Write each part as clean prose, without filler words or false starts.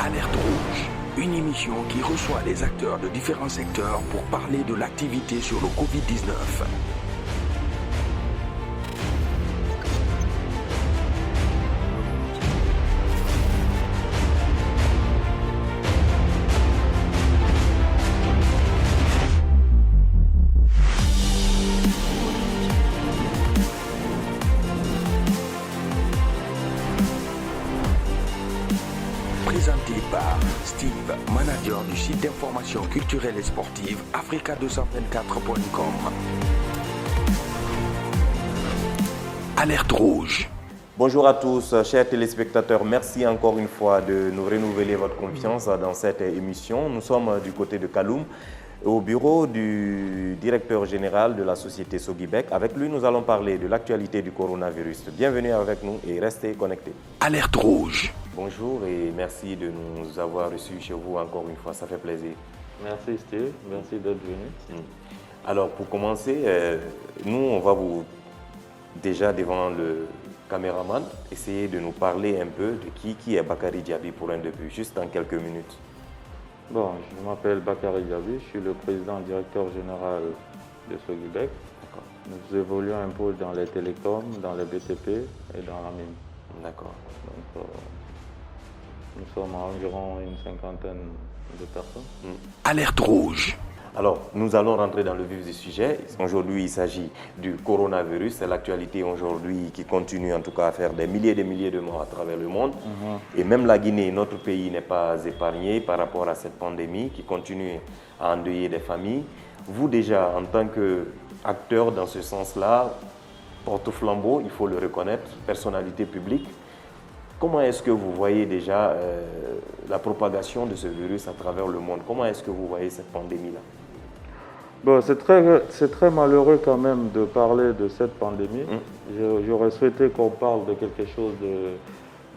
Alerte Rouge, une émission qui reçoit les acteurs de différents secteurs pour parler de l'activité sur le Covid-19. Présenté par Steve, manager du site d'information culturelle et sportive africa224.com. Alerte Rouge. Bonjour à tous, chers téléspectateurs. Merci encore une fois de nous renouveler votre confiance dans cette émission. Nous sommes du côté de Kaloum, au bureau du directeur général de la société Sogibek. Avec lui, nous allons parler de l'actualité du coronavirus. Bienvenue avec nous et restez connectés. Alerte Rouge. Bonjour et merci de nous avoir reçus chez vous encore une fois, ça fait plaisir. Merci Steve, merci d'être venu. Alors pour commencer, nous on va vous, déjà devant le caméraman, essayer de nous parler un peu de qui est Bakary Diaby pour un début, juste en quelques minutes. Bon, je m'appelle Bakary Diaby, je suis le président directeur général de Sogibek. Nous évoluons un peu dans les télécoms, dans les BTP et dans la mine. D'accord. Donc, nous sommes à environ une cinquantaine de personnes. Alerte Rouge. Alors, nous allons rentrer dans le vif du sujet. Aujourd'hui, il s'agit du coronavirus. C'est l'actualité aujourd'hui qui continue en tout cas à faire des milliers de morts à travers le monde. Et même la Guinée, notre pays, n'est pas épargné par rapport à cette pandémie qui continue à endeuiller des familles. Vous déjà, en tant qu'acteur dans ce sens-là, porte-flambeau, il faut le reconnaître, personnalité publique, comment est-ce que vous voyez déjà la propagation de ce virus à travers le monde? Comment est-ce que vous voyez cette pandémie-là? Bon, c'est très malheureux quand même de parler de cette pandémie. J'aurais souhaité qu'on parle de quelque chose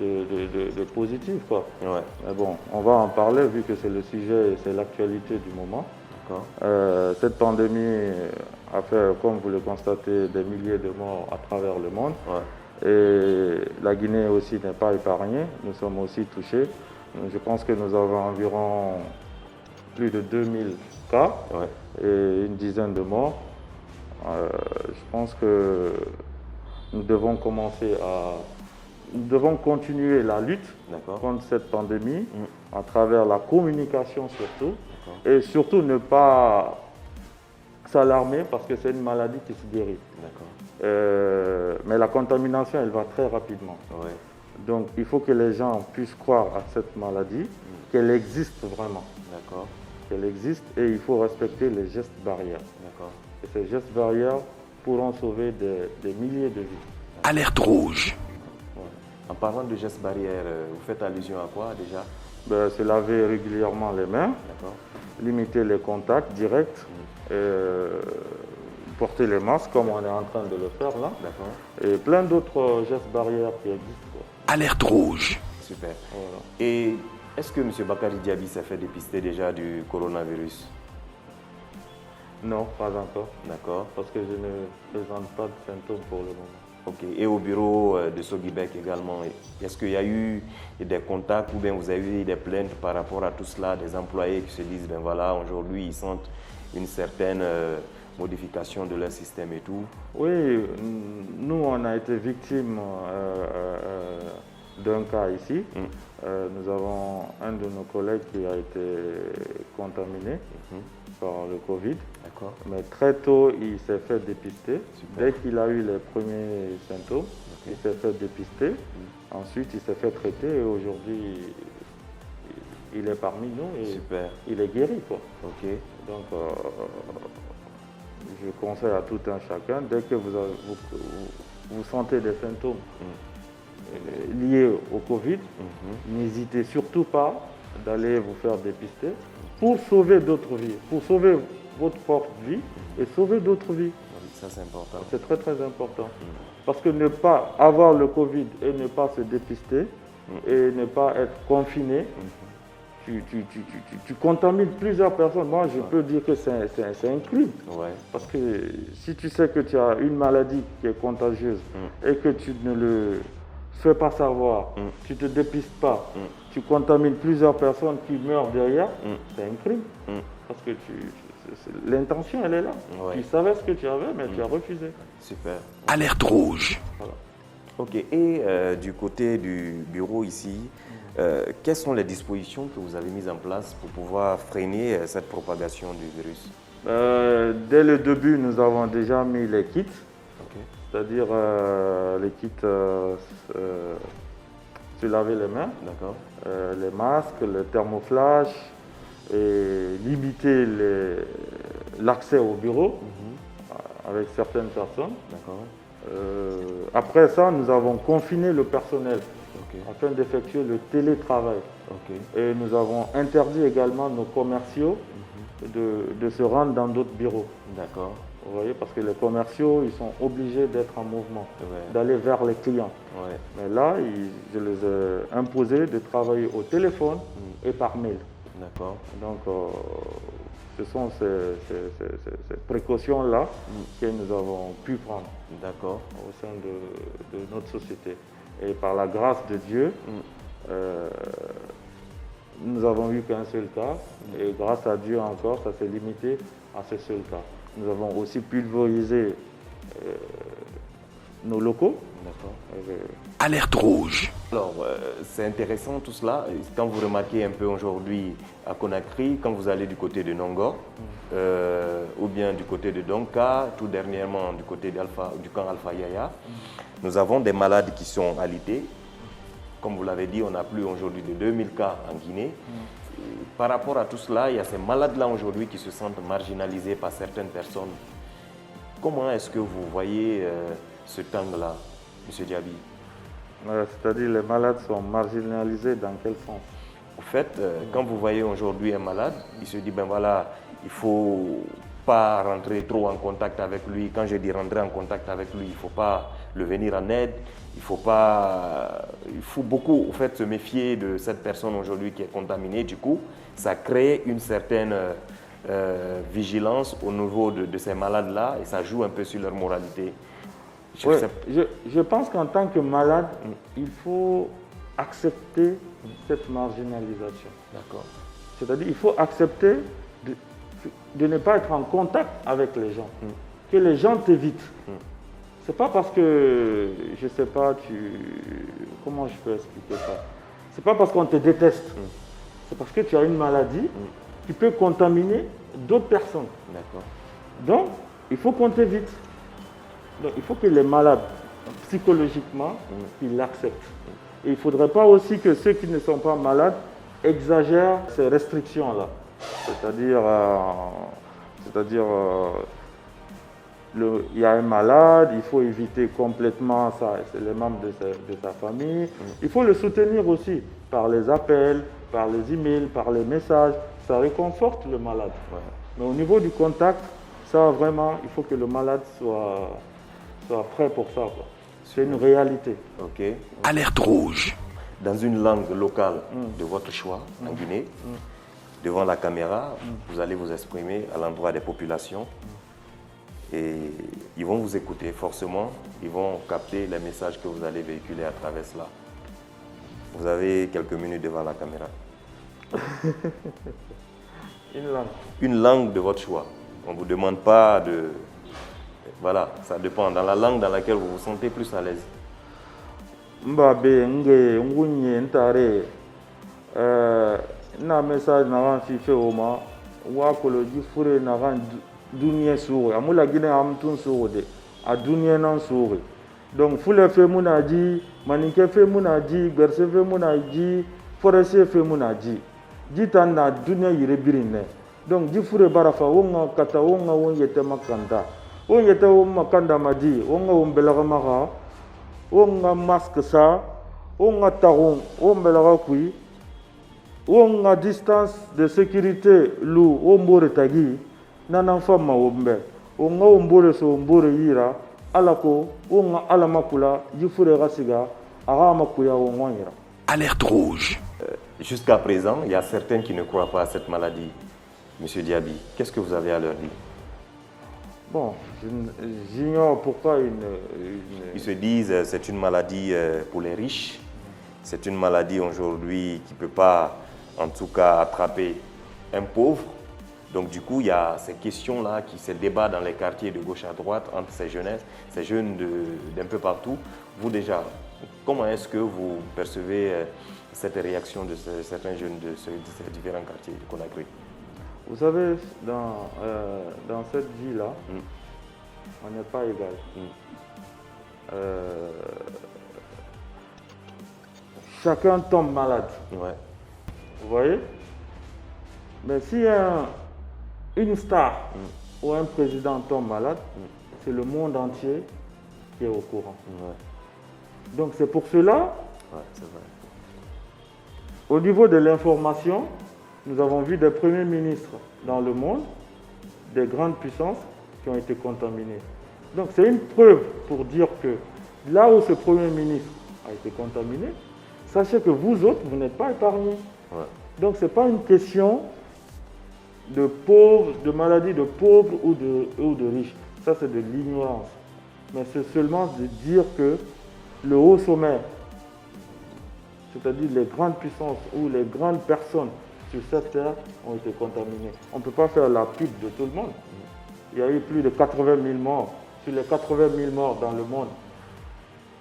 de positif, quoi. Ouais. Mais bon, on va en parler vu que c'est le sujet et c'est l'actualité du moment. Cette pandémie a fait, comme vous le constatez, des milliers de morts à travers le monde. Ouais. Et la Guinée aussi n'est pas épargnée, nous sommes aussi touchés. Je pense que nous avons environ plus de 2000 cas et une dizaine de morts. Je pense que nous devons continuer la lutte contre cette pandémie à travers la communication surtout. Et surtout ne pas s'alarmer parce que c'est une maladie qui se guérit. Mais la contamination, elle va très rapidement. Donc il faut que les gens puissent croire à cette maladie, qu'elle existe vraiment. Qu'elle existe et il faut respecter les gestes barrières. Et ces gestes barrières pourront sauver des milliers de vies. Alerte Rouge. En parlant de gestes barrières, vous faites allusion à quoi déjà? C'est laver régulièrement les mains, limiter les contacts directs, porter les masques comme on est en train de le faire là, et plein d'autres gestes barrières qui existent. Alerte Rouge. Super. Voilà. Et est-ce que M. Bakary Diaby s'est fait dépister déjà du coronavirus? Non, pas encore. D'accord. Parce que je ne présente pas de symptômes pour le moment. Ok. Et au bureau de Sogibek également, est-ce qu'il y a eu des contacts ou bien vous avez eu des plaintes par rapport à tout cela, des employés qui se disent, ben voilà, aujourd'hui ils sentent une certaine modification de leur système et tout? Oui, nous on a été victimes d'un cas ici. Nous avons un de nos collègues qui a été contaminé par le Covid. Mais très tôt, il s'est fait dépister. Dès qu'il a eu les premiers symptômes, il s'est fait dépister. Ensuite, il s'est fait traiter et aujourd'hui, il est parmi nous et il est guéri, quoi. Donc, je conseille à tout un chacun, dès que vous sentez des symptômes liés au Covid, n'hésitez surtout pas d'aller vous faire dépister pour sauver d'autres vies, pour sauver votre propre vie et sauver d'autres vies. Ça, c'est important. C'est très très important. Parce que ne pas avoir le Covid et ne pas se dépister et ne pas être confiné, tu contamines plusieurs personnes. Moi, je peux dire que c'est un crime. Parce que si tu sais que tu as une maladie qui est contagieuse et que tu ne le fais pas savoir, tu te dépistes pas, tu contamines plusieurs personnes qui meurent derrière, c'est un crime. Parce que l'intention, elle est là. Ouais. Tu savais ce que tu avais, mais tu as refusé. Super. Alerte rouge. Voilà. Ok, et du côté du bureau ici, quelles sont les dispositions que vous avez mises en place pour pouvoir freiner cette propagation du virus? Dès le début, nous avons déjà mis les kits, c'est-à-dire les kits se laver les mains, les masques, le thermoflash, et limiter l'accès au bureau avec certaines personnes. Après ça, nous avons confiné le personnel afin d'effectuer le télétravail. Et nous avons interdit également nos commerciaux de se rendre dans d'autres bureaux. D'accord. Vous voyez, parce que les commerciaux, ils sont obligés d'être en mouvement, d'aller vers les clients. Mais là, je les ai imposés de travailler au téléphone et par mail. D'accord. Donc, ce sont ces précautions-là que nous avons pu prendre au sein de notre société. Et par la grâce de Dieu, nous avons eu qu'un seul cas. Et grâce à Dieu encore, ça s'est limité à ce seul cas. Nous avons aussi pulvérisé nos locaux. Alerte rouge. Alors, c'est intéressant tout cela. Quand vous remarquez un peu aujourd'hui à Conakry, quand vous allez du côté de Nongor, ou bien du côté de Donka, tout dernièrement du côté du camp Alpha Yaya, nous avons des malades qui sont alités. Comme vous l'avez dit, on n'a plus aujourd'hui de 2000 cas en Guinée. Par rapport à tout cela, il y a ces malades-là aujourd'hui qui se sentent marginalisés par certaines personnes. Comment est-ce que vous voyez ce angle-là, M. Diaby? C'est-à-dire les malades sont marginalisés dans quel sens? En fait, quand vous voyez aujourd'hui un malade, il se dit, ben voilà, il ne faut pas rentrer trop en contact avec lui. Quand je dis rentrer en contact avec lui, il ne faut pas le venir en aide. Il faut beaucoup en fait, se méfier de cette personne aujourd'hui qui est contaminée. Du coup, ça crée une certaine vigilance au niveau de ces malades-là et ça joue un peu sur leur moralité. Je pense qu'en tant que malade, il faut accepter cette marginalisation. D'accord. C'est-à-dire qu'il faut accepter de ne pas être en contact avec les gens, que les gens t'évitent. C'est pas parce que, je sais pas, comment je peux expliquer ça? C'est pas parce qu'on te déteste, c'est parce que tu as une maladie qui peut contaminer d'autres personnes. D'accord. Donc, il faut qu'on t'évite. Donc, il faut que les malades, psychologiquement, ils l'acceptent. Et il ne faudrait pas aussi que ceux qui ne sont pas malades exagèrent ces restrictions-là. C'est-à-dire, il y a un malade, il faut éviter complètement ça, c'est les membres de sa famille. Il faut le soutenir aussi par les appels, par les emails, par les messages. Ça réconforte le malade. Mais au niveau du contact, ça vraiment, il faut que le malade soit prêt pour ça. C'est une réalité. Alerte rouge. Dans une langue locale de votre choix, en Guinée, devant la caméra, vous allez vous exprimer à l'endroit des populations. Et ils vont vous écouter forcément, ils vont capter les messages que vous allez véhiculer à travers cela. Vous avez quelques minutes devant la caméra. Une langue. Une langue de votre choix. On ne vous demande pas de... Voilà, ça dépend. Dans la langue dans laquelle vous vous sentez plus à l'aise. Mbabe, ngunye, ntare, na message na fife oma, wakolo jifure na dunia souri. Amula Guinée amtun souri, a dunia nan souri. Donc fule fe munaji, manike fe munaji, berse fe munaji, forestier fe munaji. Jitan na dunia yirebirine. Donc jifure barafa wonga kata wonga wonyete makanda. Wonyete makanda madi, wonga wombelaga maka. On a masque ça, on a taron, on a la kui, on a distance de sécurité lou, on bore tagi, nanan fama ombe, on a ombore so ombore ira, alako, on a alamakula, jifure rasiga, aramakuya on ira. Alerte rouge. Jusqu'à présent, il y a certains qui ne croient pas à cette maladie. Monsieur Diaby, qu'est-ce que vous avez à leur dire? Bon, j'ignore pourquoi Ils se disent que c'est une maladie pour les riches. C'est une maladie aujourd'hui qui ne peut pas, en tout cas, attraper un pauvre. Donc du coup, il y a ces questions-là qui se débattent dans les quartiers de gauche à droite entre ces jeunes d'un peu partout. Vous déjà, comment est-ce que vous percevez cette réaction de certains jeunes de ces différents quartiers de Conakry? Vous savez, dans cette vie-là, on n'est pas égal. Chacun tombe malade. Ouais. Vous voyez? Mais si une star ou un président tombe malade, c'est le monde entier qui est au courant. Ouais. Donc c'est pour cela, c'est vrai. au niveau de l'information, nous avons vu des premiers ministres dans le monde, des grandes puissances qui ont été contaminés. Donc c'est une preuve pour dire que là où ce premier ministre a été contaminé, sachez que vous autres, vous n'êtes pas épargnés. Ouais. Donc ce n'est pas une question de pauvres, de maladie de pauvres ou de riches. Ça, c'est de l'ignorance. Mais c'est seulement de dire que le haut sommet, c'est-à-dire les grandes puissances ou les grandes personnes sur cette terre ont été contaminées. On ne peut pas faire la pub de tout le monde. Il y a eu plus de 80 000 morts. Sur les 80 000 morts dans le monde,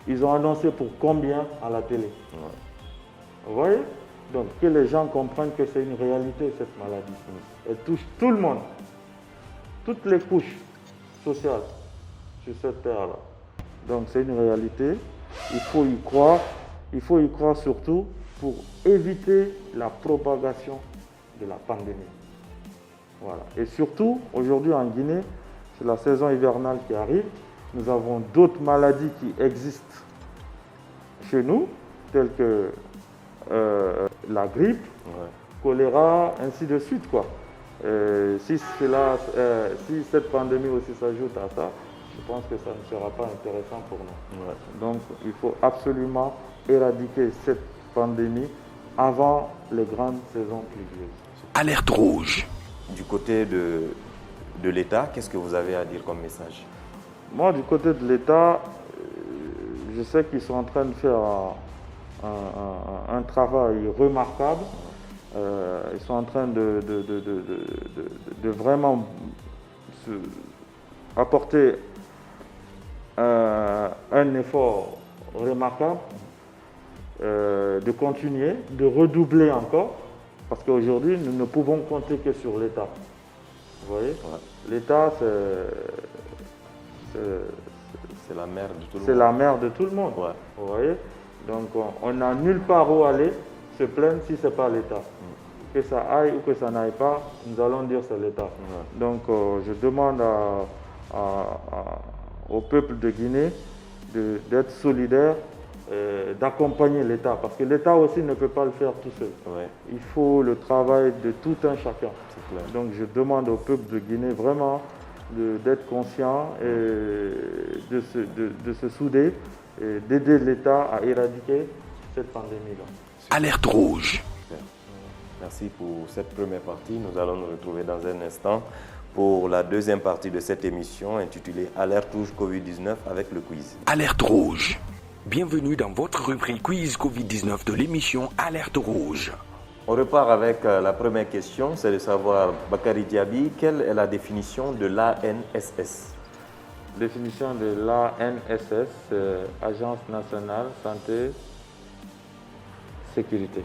ils ont annoncé pour combien à la télé? Vous voyez? Donc que les gens comprennent que c'est une réalité, cette maladie. Elle touche tout le monde, toutes les couches sociales sur cette terre-là. Donc c'est une réalité, il faut y croire surtout pour éviter la propagation de la pandémie. Voilà. Et surtout, aujourd'hui en Guinée, c'est la saison hivernale qui arrive, nous avons d'autres maladies qui existent chez nous, telles que la grippe, choléra, ainsi de suite, quoi. Si cette pandémie aussi s'ajoute à ça, je pense que ça ne sera pas intéressant pour nous. Ouais. Donc il faut absolument éradiquer cette pandémie avant les grandes saisons pluvieuses. Alerte rouge. Du côté de l'État, qu'est-ce que vous avez à dire comme message? Moi, du côté de l'État, je sais qu'ils sont en train de faire un travail remarquable. Ils sont en train de vraiment apporter un effort remarquable, de continuer, de redoubler encore, parce qu'aujourd'hui, nous ne pouvons compter que sur l'État. Vous voyez? L'État, c'est la mère de tout le monde. C'est la mère de tout le monde. Ouais. Vous voyez? Donc on n'a nulle part où aller se plaindre si ce n'est pas l'État. Que ça aille ou que ça n'aille pas, nous allons dire c'est l'État. Donc je demande au peuple de Guinée d'être solidaire, d'accompagner l'État. Parce que l'État aussi ne peut pas le faire tout seul. Ouais. Il faut le travail de tout un chacun. Donc je demande au peuple de Guinée vraiment d'être conscient et de se souder et d'aider l'État à éradiquer cette pandémie-là. Alerte rouge. Merci pour cette première partie. Nous allons nous retrouver dans un instant pour la deuxième partie de cette émission intitulée Alerte rouge Covid-19 avec le quiz. Alerte rouge. Bienvenue dans votre rubrique quiz Covid-19 de l'émission Alerte rouge. On repart avec la première question, c'est de savoir, Bakary Diaby, quelle est la définition de l'ANSS? Définition de l'ANSS, Agence nationale santé sécurité.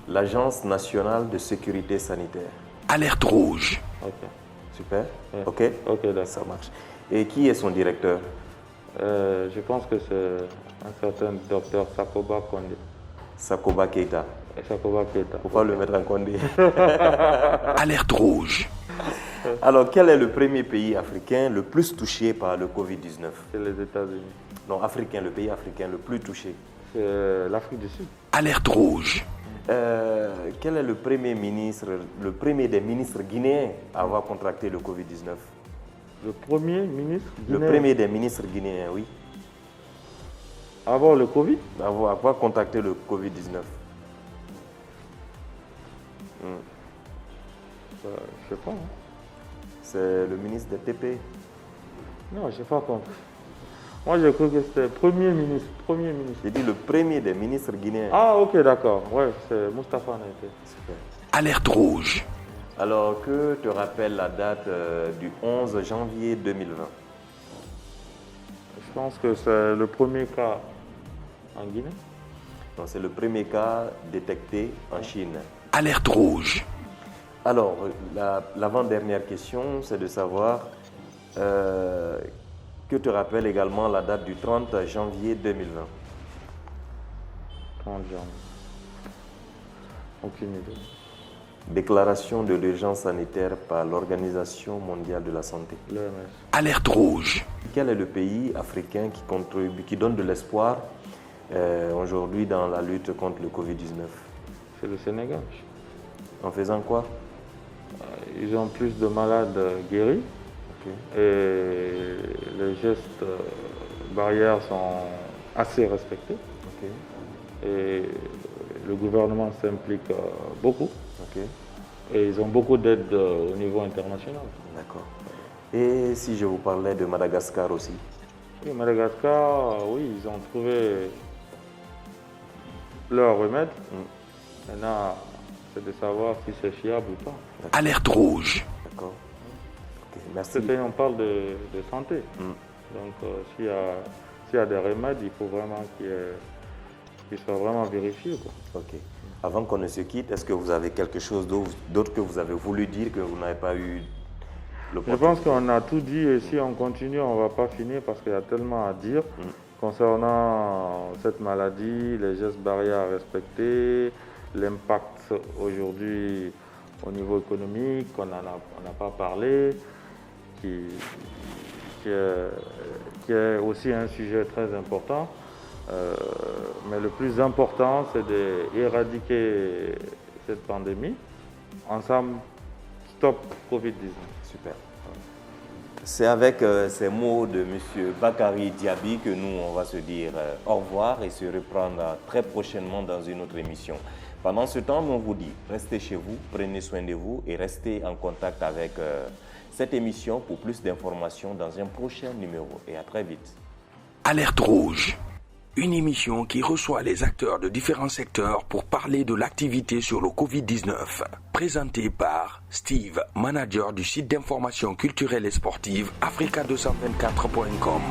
L'Agence nationale de sécurité sanitaire. Alerte rouge. Ok. Super. Ouais. Ok. Ok, d'accord. Ça marche. Et qui est son directeur? Je pense que c'est un certain docteur Sakoba Kondé. Sakoba Keita. Sakoba Keita. Pourquoi le mettre en Kondé? Alerte rouge. Alors, quel est le premier pays africain le plus touché par le Covid-19? C'est les États-Unis. Non, africain, le pays africain le plus touché. C'est l'Afrique du Sud. Alerte rouge. Quel est le premier des ministres guinéens à avoir contracté le Covid-19? Le premier ministre guinéen? Le premier des ministres guinéens, oui. Avoir le Covid? Avoir contracté le Covid-19. Je sais pas. Hein. C'est le ministre des TP. Non, je n'ai pas compris. Moi, j'ai cru que c'était Premier ministre. J'ai dit le premier des ministres guinéens. Ah, ok, d'accord. Ouais, c'est Moustapha Naïté. Super. Alerte rouge. Alors, que te rappelle la date du 11 janvier 2020? Je pense que c'est le premier cas en Guinée. Non, c'est le premier cas détecté en Chine. Alerte rouge. Alors, l'avant-dernière question, c'est de savoir que te rappelle également la date du 30 janvier 2020? 30 janvier. Aucune idée. Déclaration de l'urgence sanitaire par l'Organisation mondiale de la santé. L'OMS. Alerte rouge. Quel est le pays africain qui donne de l'espoir aujourd'hui dans la lutte contre le Covid-19? C'est le Sénégal. En faisant quoi? Ils ont plus de malades guéris. Okay. Et les gestes barrières sont assez respectés. Okay. Et le gouvernement s'implique beaucoup. Okay. Et ils ont beaucoup d'aide au niveau international. D'accord. Et si je vous parlais de Madagascar aussi? Oui, Madagascar, oui, ils ont trouvé leur remède. Maintenant, c'est de savoir si c'est fiable ou pas. Alerte rouge. D'accord. Okay, merci. On parle de santé. Donc, s'il y a des remèdes, il faut vraiment qu'ils soient vraiment vérifiés, quoi. Ok. Avant qu'on ne se quitte, est-ce que vous avez quelque chose d'autre que vous avez voulu dire que vous n'avez pas eu l'opportunité? Je pense qu'on a tout dit et si on continue, on ne va pas finir parce qu'il y a tellement à dire concernant cette maladie, les gestes barrières à respecter, l'impact aujourd'hui au niveau économique, on n'a pas parlé, qui est aussi un sujet très important. Mais le plus important, c'est d'éradiquer cette pandémie. Ensemble, stop Covid-19. Super. C'est avec ces mots de M. Bakary Diaby que nous, on va se dire au revoir et se reprendre très prochainement dans une autre émission. Pendant ce temps, on vous dit, restez chez vous, prenez soin de vous et restez en contact avec cette émission pour plus d'informations dans un prochain numéro. Et à très vite. Alerte rouge. Une émission qui reçoit les acteurs de différents secteurs pour parler de l'activité sur le Covid-19. Présentée par Steve, manager du site d'information culturelle et sportive africa224.com.